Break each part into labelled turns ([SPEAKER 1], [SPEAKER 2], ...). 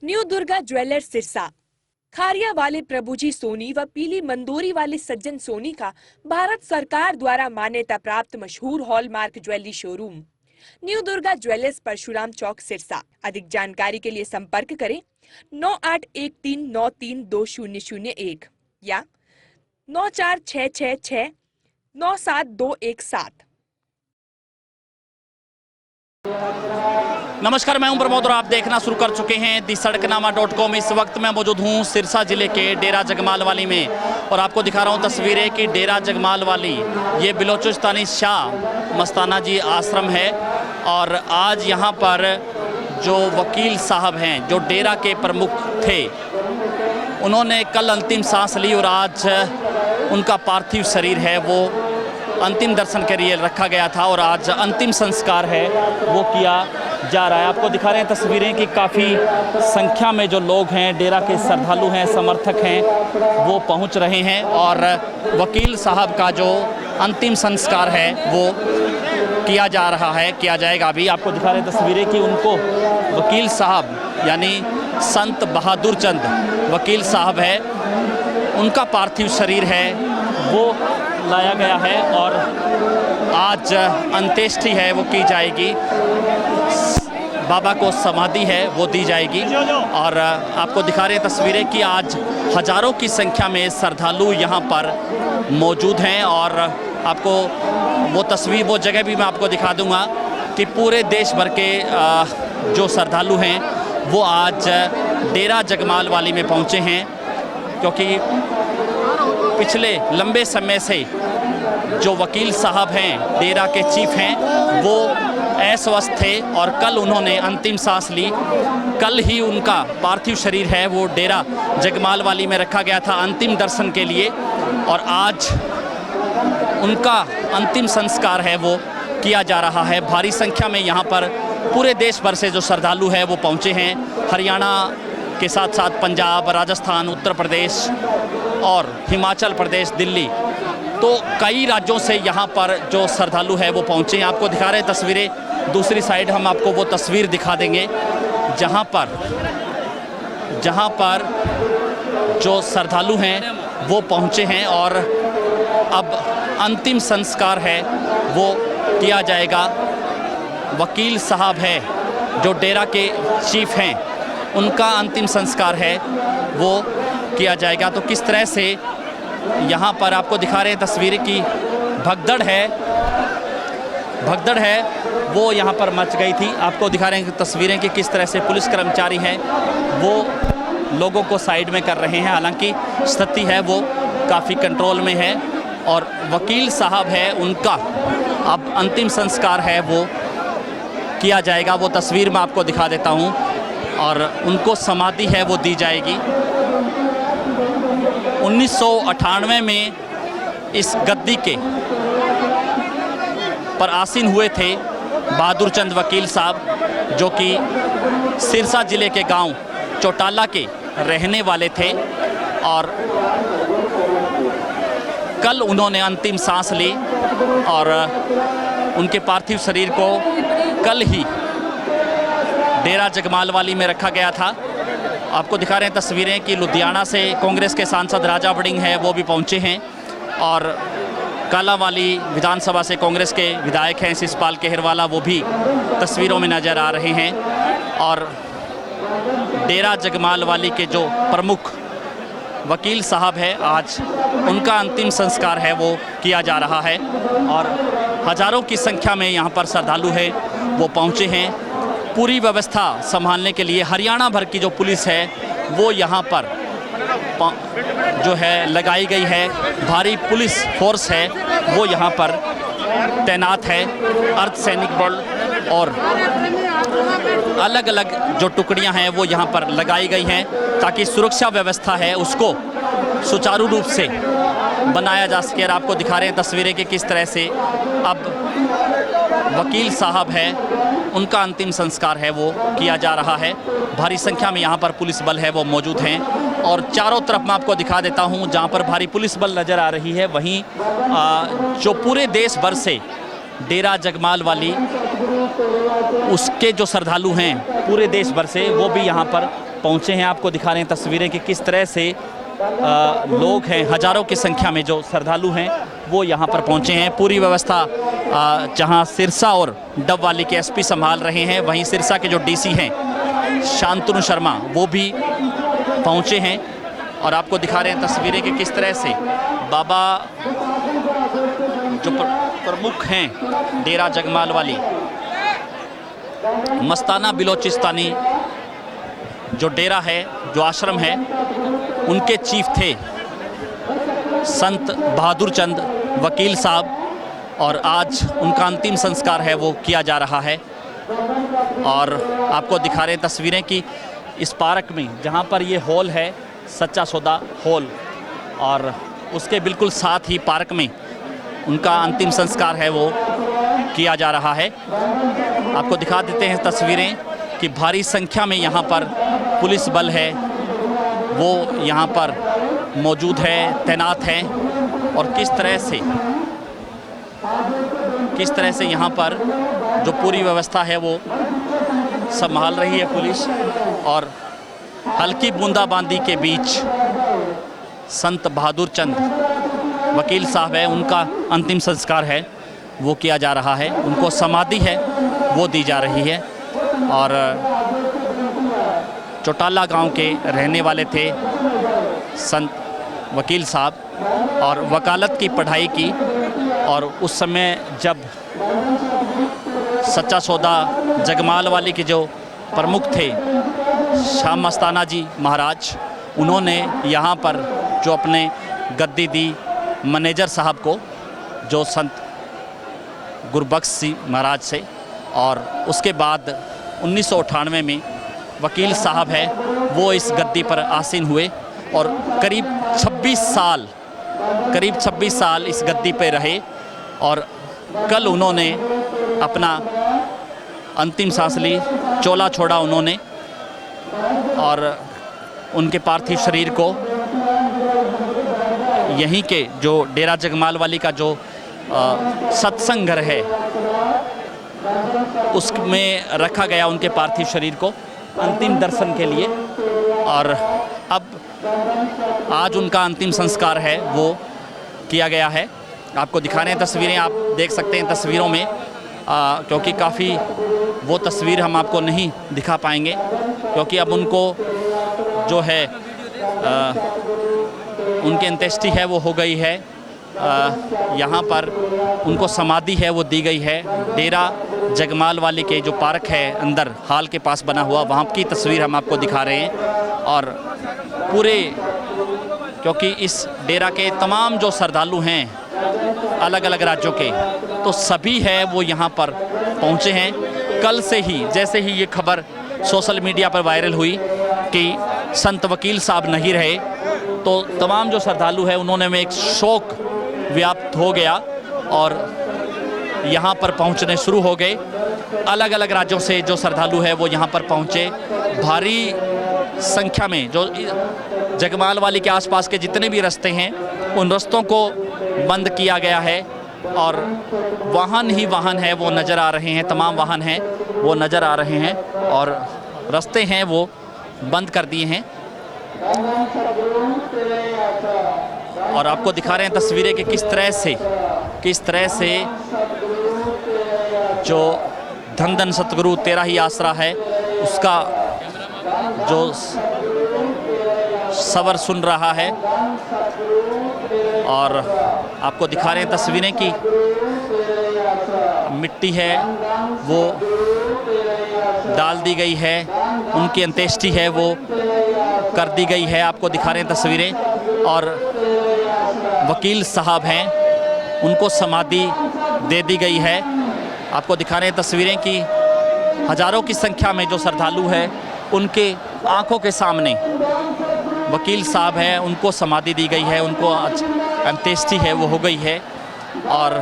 [SPEAKER 1] New Durga jewellers Sirsa. Khariya वाले प्रभुजी सोनी व पीली मंदोरी वाले सज्जन सोनी का भारत सरकार द्वारा मान्यता प्राप्त मशहूर hallmark jewellery showroom new Durga jewellers Parshuram Chowk Sirsa. अधिक जानकारी के लिए संपर्क करें 9813932001 या 9466697217।
[SPEAKER 2] नमस्कार, मैं हूं प्रमोद और आप देखना शुरू कर चुके हैं दी सड़कनामा.com। इस वक्त मैं मौजूद हूं सिरसा जिले के डेरा जगमालवाली में और आपको दिखा रहा हूं तस्वीरें कि डेरा जगमालवाली ये बिलोचिस्तानी शाह मस्ताना जी आश्रम है। और आज यहां पर जो वकील साहब हैं, जो डेरा के प्रमुख थे, उन्होंने कल अंतिम सांस ली और आज उनका पार्थिव शरीर है वो अंतिम दर्शन के लिए रखा गया था और आज अंतिम संस्कार है वो किया जा रहा है। आपको दिखा रहे हैं तस्वीरें कि काफ़ी संख्या में जो लोग हैं, डेरा के श्रद्धालु हैं, समर्थक हैं, वो पहुंच रहे हैं और वकील साहब का जो अंतिम संस्कार है वो किया जा रहा है, किया जाएगा। अभी आपको दिखा रहे हैं तस्वीरें कि उनको वकील साहब यानी संत बहादुर चंद वकील साहब है, उनका पार्थिव शरीर है वो लाया गया है और आज अंत्येष्टि है वो की जाएगी। बाबा को समाधि है वो दी जाएगी और आपको दिखा रहे हैं तस्वीरें कि आज हजारों की संख्या में श्रद्धालु यहाँ पर मौजूद हैं और आपको वो तस्वीर, वो जगह भी मैं आपको दिखा दूंगा कि पूरे देश भर के जो श्रद्धालु हैं वो आज डेरा जगमालवाली में पहुँचे हैं, क्योंकि पिछले लंबे समय से जो वकील साहब हैं, डेरा के चीफ हैं, वो अस्वस्थ थे और कल उन्होंने अंतिम सांस ली। कल ही उनका पार्थिव शरीर है वो डेरा जगमालवाली में रखा गया था अंतिम दर्शन के लिए और आज उनका अंतिम संस्कार है वो किया जा रहा है। भारी संख्या में यहाँ पर पूरे देश भर से जो श्रद्धालु हैं वो पहुँचे हैं। हरियाणा के साथ साथ पंजाब, राजस्थान, उत्तर प्रदेश और हिमाचल प्रदेश, दिल्ली, तो कई राज्यों से यहाँ पर जो श्रद्धालु है वो पहुँचे हैं। आपको दिखा रहे हैं तस्वीरें, दूसरी साइड हम आपको वो तस्वीर दिखा देंगे जहाँ पर जो श्रद्धालु हैं वो पहुँचे हैं और अब अंतिम संस्कार है वो किया जाएगा। वकील साहब है जो डेरा के चीफ हैं, उनका अंतिम संस्कार है वो किया जाएगा। तो किस तरह से यहाँ पर आपको दिखा रहे हैं तस्वीरें की भगदड़ है वो यहाँ पर मच गई थी। आपको दिखा रहे हैं तस्वीरें कि किस तरह से पुलिस कर्मचारी हैं वो लोगों को साइड में कर रहे हैं। हालांकि स्थिति है वो काफ़ी कंट्रोल में है और वकील साहब है उनका अब अंतिम संस्कार है वो किया जाएगा। वो तस्वीर मैं आपको दिखा देता हूँ और उनको समाधि है वो दी जाएगी। 1998 में इस गद्दी के पर आसीन हुए थे बहादुर चंद वकील साहब, जो कि सिरसा जिले के गांव चौटाला के रहने वाले थे और कल उन्होंने अंतिम सांस ली और उनके पार्थिव शरीर को कल ही डेरा जगमालवाली में रखा गया था। आपको दिखा रहे हैं तस्वीरें कि लुधियाना से कांग्रेस के सांसद राजा वड़िंग हैं वो भी पहुंचे हैं और कालावाली विधानसभा से कांग्रेस के विधायक हैं शिषपाल केहरवाला, वो भी तस्वीरों में नज़र आ रहे हैं। और डेरा जगमालवाली के जो प्रमुख वकील साहब है, आज उनका अंतिम संस्कार है वो किया जा रहा है और हजारों की संख्या में यहाँ पर श्रद्धालु हैं वो पहुँचे हैं। पूरी व्यवस्था संभालने के लिए हरियाणा भर की जो पुलिस है वो यहाँ पर जो है लगाई गई है। भारी पुलिस फोर्स है वो यहाँ पर तैनात है। अर्धसैनिक बल और अलग अलग जो टुकड़ियाँ हैं वो यहाँ पर लगाई गई हैं ताकि सुरक्षा व्यवस्था है उसको सुचारू रूप से बनाया जा सके। और आपको दिखा रहे हैं तस्वीरें कि किस तरह से अब वकील साहब है उनका अंतिम संस्कार है वो किया जा रहा है। भारी संख्या में यहाँ पर पुलिस बल है वो मौजूद हैं और चारों तरफ मैं आपको दिखा देता हूँ जहाँ पर भारी पुलिस बल नज़र आ रही है, वहीं जो पूरे देश भर से डेरा जगमालवाली उसके जो श्रद्धालु हैं पूरे देश भर से वो भी यहाँ पर पहुंचे हैं। आपको दिखा रहे हैं तस्वीरें कि किस तरह से लोग हैं, हजारों की संख्या में जो श्रद्धालु हैं वो यहाँ पर पहुंचे हैं। पूरी व्यवस्था जहां सिरसा और डबवाली के एसपी संभाल रहे हैं, वहीं सिरसा के जो डीसी हैं शांतनु शर्मा वो भी पहुंचे हैं। और आपको दिखा रहे हैं तस्वीरें कि किस तरह से बाबा जो प्रमुख हैं डेरा जगमाल वाली मस्ताना बिलोचिस्तानी जो डेरा है, जो आश्रम है, उनके चीफ थे संत बहादुर चंद वकील साहब, और आज उनका अंतिम संस्कार है वो किया जा रहा है। और आपको दिखा रहे हैं तस्वीरें कि इस पार्क में जहाँ पर ये हॉल है सच्चा सौदा हॉल, और उसके बिल्कुल साथ ही पार्क में उनका अंतिम संस्कार है वो किया जा रहा है। आपको दिखा देते हैं तस्वीरें कि भारी संख्या में यहाँ पर पुलिस बल है वो यहाँ पर मौजूद है, तैनात है। और किस तरह से यहाँ पर जो पूरी व्यवस्था है वो संभाल रही है पुलिस। और हल्की बूंदाबांदी के बीच संत बहादुर चंद वकील साहब है, उनका अंतिम संस्कार है वो किया जा रहा है। उनको समाधि है वो दी जा रही है। और चौटाला गांव के रहने वाले थे संत वकील साहब, और वकालत की पढ़ाई की। और उस समय जब सच्चा सौदा जगमाल वाली के जो प्रमुख थे शाह मस्ताना जी महाराज, उन्होंने यहाँ पर जो अपने गद्दी दी मैनेजर साहब को, जो संत गुरबख्श सिंह महाराज से। और उसके बाद 1998 में वकील साहब है वो इस गद्दी पर आसीन हुए और करीब 26 साल इस गद्दी पे रहे। और कल उन्होंने अपना अंतिम सांस ली, चोला छोड़ा उन्होंने, और उनके पार्थिव शरीर को यहीं के जो डेरा जगमाल वाली का जो सत्संग घर है उसमें रखा गया उनके पार्थिव शरीर को अंतिम दर्शन के लिए। और अब आज उनका अंतिम संस्कार है वो किया गया है। आपको दिखा रहे हैं तस्वीरें, आप देख सकते हैं तस्वीरों में, क्योंकि काफ़ी वो तस्वीर हम आपको नहीं दिखा पाएंगे, क्योंकि अब उनको जो है उनकी अंत्येष्टि है वो हो गई है। यहाँ पर उनको समाधि है वो दी गई है। डेरा जगमाल वाली के जो पार्क है अंदर हाल के पास बना हुआ, वहाँ की तस्वीर हम आपको दिखा रहे हैं। और पूरे, क्योंकि इस डेरा के तमाम जो श्रद्धालु हैं अलग अलग राज्यों के, तो सभी है वो यहाँ पर पहुँचे हैं। कल से ही जैसे ही ये खबर सोशल मीडिया पर वायरल हुई कि संत वकील साहब नहीं रहे, तो तमाम जो श्रद्धालु हैं उन्होंने में एक शोक व्याप्त हो गया और यहाँ पर पहुँचने शुरू हो गए। अलग अलग राज्यों से जो श्रद्धालु है वो यहाँ पर पहुँचे। भारी संख्या में जो जगमाल वाली के आसपास के जितने भी रास्ते हैं उन रास्तों को बंद किया गया है और वाहन ही वाहन है वो नज़र आ रहे हैं, तमाम वाहन हैं वो नज़र आ रहे हैं और रास्ते हैं वो बंद कर दिए हैं। और आपको दिखा रहे हैं तस्वीरें कि किस तरह से जो धन धन सतगुरु तेरा ही आसरा है उसका जो सवर सुन रहा है। और आपको दिखा रहे हैं तस्वीरें कि मिट्टी है वो डाल दी गई है, उनकी अंत्येष्टि है वो कर दी गई है। आपको दिखा रहे हैं तस्वीरें। और वकील साहब हैं उनको समाधि दे दी गई है। आपको दिखा रहे हैं तस्वीरें कि हजारों की संख्या में जो श्रद्धालु है उनके आंखों के सामने वकील साहब हैं उनको समाधि दी गई है, उनको अंत्येष्टि है वो हो गई है। और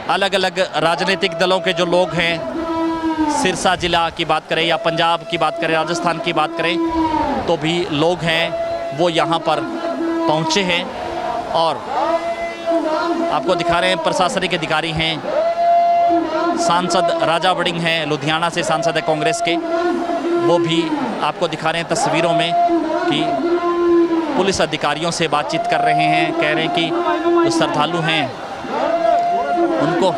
[SPEAKER 2] अलग अलग राजनीतिक दलों के जो लोग हैं, सिरसा ज़िला की बात करें या पंजाब की बात करें, राजस्थान की बात करें, तो भी लोग हैं वो यहाँ पर पहुँचे हैं। और आपको दिखा रहे हैं प्रशासनिक अधिकारी हैं, सांसद राजा वड़िंग हैं, लुधियाना से सांसद है कांग्रेस के, वो भी आपको दिखा रहे हैं तस्वीरों में कि पुलिस अधिकारियों से बातचीत कर रहे हैं। कह रहे हैं कि जो श्रद्धालु हैं उनको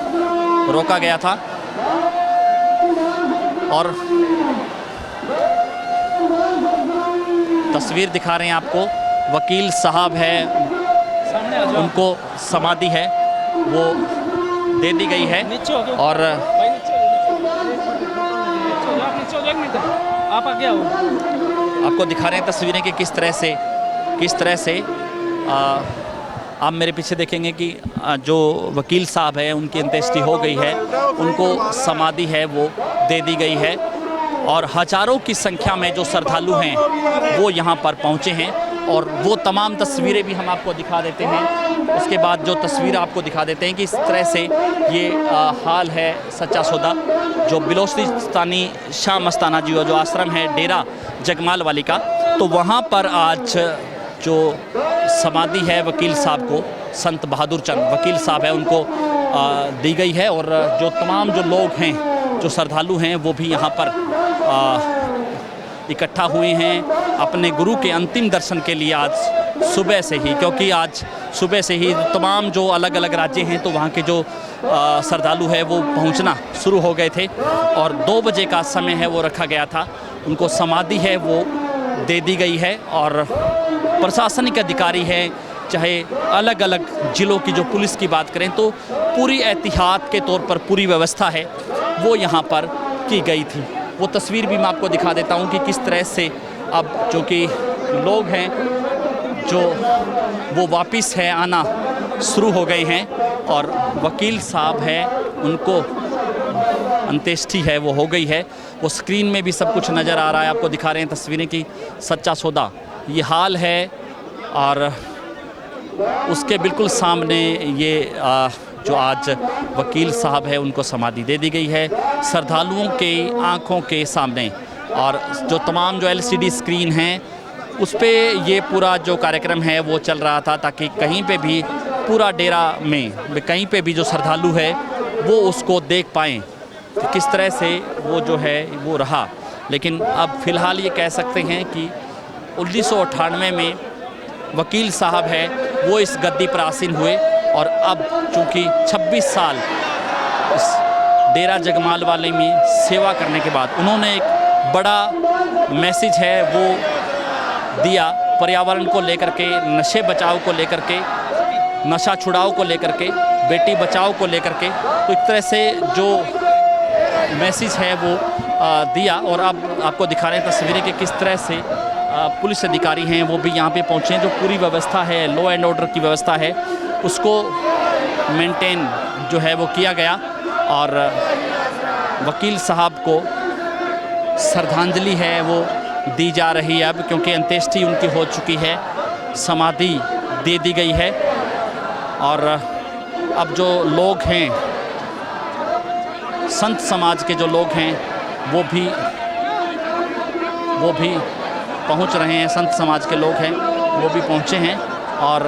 [SPEAKER 2] रोका गया था और तस्वीर दिखा रहे हैं आपको। वकील साहब है, उनको समाधि है वो दे दी गई है और
[SPEAKER 3] आप आगे आओ।
[SPEAKER 2] आपको दिखा रहे हैं तस्वीरें कि किस तरह से आप मेरे पीछे देखेंगे कि जो वकील साहब है उनकी अंत्येष्टि हो गई है, उनको समाधि है वो दे दी गई है और हजारों की संख्या में जो श्रद्धालु हैं वो यहाँ पर पहुँचे हैं और वो तमाम तस्वीरें भी हम आपको दिखा देते हैं। उसके बाद जो तस्वीर आपको दिखा देते हैं कि इस तरह से ये हाल है सच्चा सौदा जो बिलोचिस्तानी शाह मस्ताना जी जो आश्रम है डेरा जगमाल वाली का, तो वहाँ पर आज जो समाधि है वकील साहब को, संत बहादुर चंद वकील साहब है, उनको दी गई है और जो तमाम जो लोग हैं, जो श्रद्धालु हैं वो भी यहाँ पर इकट्ठा हुए हैं अपने गुरु के अंतिम दर्शन के लिए आज सुबह से ही, क्योंकि आज सुबह से ही तमाम जो अलग अलग राज्य हैं तो वहाँ के जो श्रद्धालु है वो पहुँचना शुरू हो गए थे और 2 बजे का समय है वो रखा गया था। उनको समाधि है वो दे दी गई है और प्रशासनिक अधिकारी हैं, चाहे अलग अलग ज़िलों की जो पुलिस की बात करें तो पूरी एहतियात के तौर पर पूरी व्यवस्था है वो यहाँ पर की गई थी। वो तस्वीर भी मैं आपको दिखा देता हूँ कि किस तरह से अब जो कि लोग हैं जो वो वापस है आना शुरू हो गए हैं और वकील साहब है उनको अंत्येष्टि है वो हो गई है। वो स्क्रीन में भी सब कुछ नज़र आ रहा है, आपको दिखा रहे हैं तस्वीरें कि सच्चा सौदा ये हाल है और उसके बिल्कुल सामने ये जो आज वकील साहब है उनको समाधि दे दी गई है श्रद्धालुओं के आंखों के सामने और जो तमाम जो LCD स्क्रीन हैं उस पे ये पूरा जो कार्यक्रम है वो चल रहा था ताकि कहीं पे भी पूरा डेरा में कहीं पे भी जो श्रद्धालु है वो उसको देख पाएँ कि किस तरह से वो जो है वो रहा। लेकिन अब फ़िलहाल ये कह सकते हैं कि 1998 में वकील साहब है वो इस गद्दी पर आसीन हुए और अब चूँकि 26 साल इस डेरा जगमाल वाले में सेवा करने के बाद उन्होंने एक बड़ा मैसेज है वो दिया पर्यावरण को लेकर के, नशे बचाओ को लेकर के, नशा छुड़ाओ को लेकर के, बेटी बचाओ को लेकर के। तो एक तरह से जो मैसेज है वो दिया और अब आपको दिखा रहे हैं तस्वीरें कि किस तरह से पुलिस अधिकारी हैं वो भी यहाँ पे पहुँचे हैं। जो पूरी व्यवस्था है, लॉ एंड ऑर्डर की व्यवस्था है उसको मेंटेन जो है वो किया गया और वकील साहब को श्रद्धांजलि है वो दी जा रही है अब, क्योंकि अंत्येष्टि उनकी हो चुकी है, समाधि दे दी गई है और अब जो लोग हैं संत समाज के जो लोग हैं वो भी पहुंच रहे हैं। संत समाज के लोग हैं वो भी पहुंचे हैं और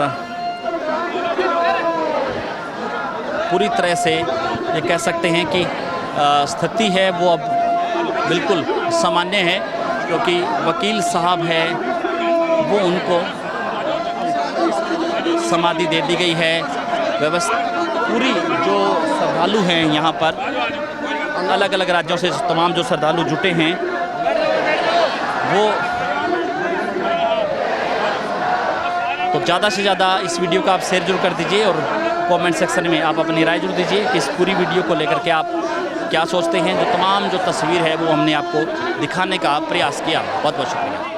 [SPEAKER 2] पूरी तरह से ये कह सकते हैं कि स्थिति है वो अब बिल्कुल सामान्य है, क्योंकि वकील साहब है वो उनको समाधि दे दी गई है। व्यवस्था पूरी जो श्रद्धालु हैं यहाँ पर अलग अलग राज्यों से तमाम जो श्रद्धालु जुटे हैं वो तो ज़्यादा से ज़्यादा इस वीडियो का आप शेयर जरूर कर दीजिए और कमेंट सेक्शन में आप अपनी राय जरूर दीजिए कि इस पूरी वीडियो को लेकर के आप क्या सोचते हैं। जो तमाम जो तस्वीर है वो हमने आपको दिखाने का प्रयास किया। बहुत बहुत शुक्रिया।